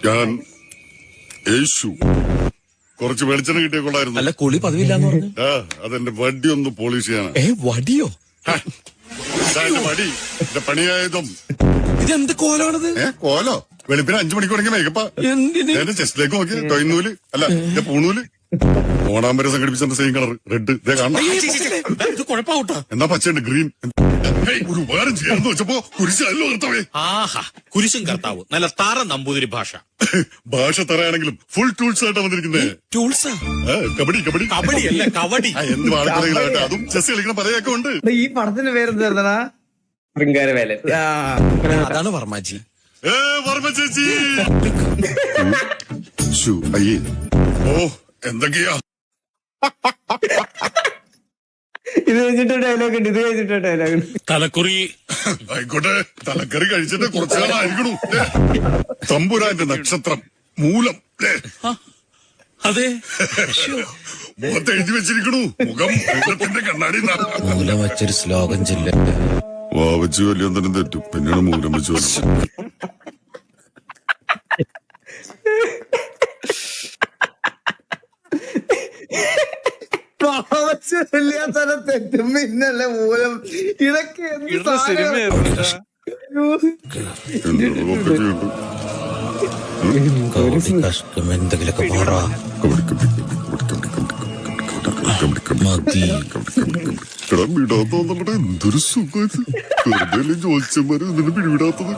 ഞാൻ യേശു കുറച്ച് വെളിച്ചെണ്ണ കിട്ടിയ കൊള്ളായിരുന്നു. അല്ല കുളി പതിവില്ലാന്ന് പറഞ്ഞു. അതെന്റെ വടി ഒന്ന് പോളിഷ് ചെയ്യാനാ. വടിയോ? എന്റെ വടി എന്റെ പണിയായതും. ഇതെന്ത് കോലാണത്? കോലോ? വെളുപ്പിന് 5 മണിക്ക് തുടങ്ങിയ മേക്കപ്പാ. എന്റെ ചെസ്റ്റിലേക്ക് നോക്കി ടൊയ്നൂല് അല്ല എന്റെ പൂണൂല് ഓണാമ്പര സംഘടിപ്പിച്ച സെയിം കളർ റെഡ്. ഇതേ കാണാം. ഇത് കുഴപ്പമാവട്ടോ. എന്നാ പച്ചയുണ്ട് ഗ്രീൻ. ഒരു ഉപകാരം ചെയ്യാന്ന് വെച്ചപ്പോ കുരിശല്ലോ കർത്താവേ. ആഹാ, കുരിശും കർത്താവ് നല്ല താറ നമ്പൂതിരി ഭാഷ. ഭാഷ തറയാണെങ്കിലും ഫുൾ ടൂൾസ് ആയിട്ടാ വന്നിരിക്കുന്നത്. ടൂൾസാ? കബഡി കബഡി കബഡി അല്ല കബഡി. എന്ത് ആൾക്കാരായിട്ട് അതും ചെസ് കളിക്കണ പലയൊക്കെ ഉണ്ട്. ഈ പടത്തിന്റെ പേരെന്താ? ശൃംഗാരവേലൻ. അതാണ് വർമാജി. വർമ്മ ചേച്ചി. അയ്യേ ഓ എന്തൊക്കെയാ ഇത് കഴിഞ്ഞിട്ട് ഡയലോഗ് ഉണ്ട്. ഇത് കഴിഞ്ഞിട്ട് ഡയലോഗ് ഉണ്ട്. തലക്കുറി ആയിക്കോട്ടെ. തലക്കറി കഴിച്ചിട്ട് കുറച്ചു കാലമായിരിക്കണു. തമ്പുരാന്റെ നക്ഷത്രം മൂലം. അതെ, മുഖത്ത് എഴുതി വെച്ചിരിക്കണു മുഖം മൂലത്തിന്റെ കണ്ണാടി. മൂലം വെച്ചൊരു ശ്ലോകം ചൊല്ല. വാവച്ചു വലിയൊന്നും തെറ്റും പിന്നീട് മൂലം വെച്ചു വന്നു. തെറ്റും പിന്നല്ല മൂലം. ഇതൊക്കെ എന്തെങ്കിലൊക്കെ പോറാ. പിടിവിടാത്ത എന്തൊരു സുഖം. ജോത്സ്യന്മാര് ഇതിന് പിടിവിടാത്തത്.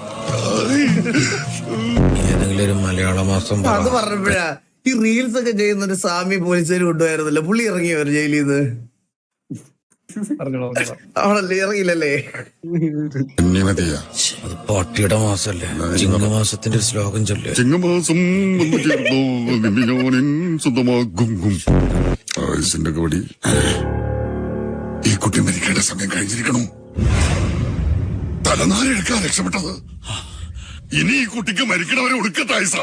ഏതെങ്കിലും ഒരു മലയാള മാസം അത് പറഞ്ഞപ്പോഴാ ഈ റീൽസ് ഒക്കെ ചെയ്യുന്ന ഒരു സാമി പോലീസുകാർ കൊണ്ടുപോയിരുന്നല്ലോ. പുള്ളി ഇറങ്ങിയവർ ജയിലിൽ നിന്ന് അവളല്ലേ ഇറങ്ങിയില്ലല്ലേ? അത് പാട്ടിയുടെ മാസല്ലേ? ചിങ്ങമാസത്തിന്റെ ഒരു ശ്ലോകം ചൊല്ലേ. ചിങ്ങമാസം വന്നു ചേർന്നോ നിന്നെ സ്വന്തമാകും. ആയുസിന്റെ കബടി. ഈ കുട്ടി മരിക്കേണ്ട സമയം കഴിഞ്ഞിരിക്കണു. തലനാരെടുക്കാൻ രക്ഷപ്പെട്ടത്. ഇനി ഈ കുട്ടിക്ക് മരിക്കണവരെ ഒടുക്കത്തായുസ.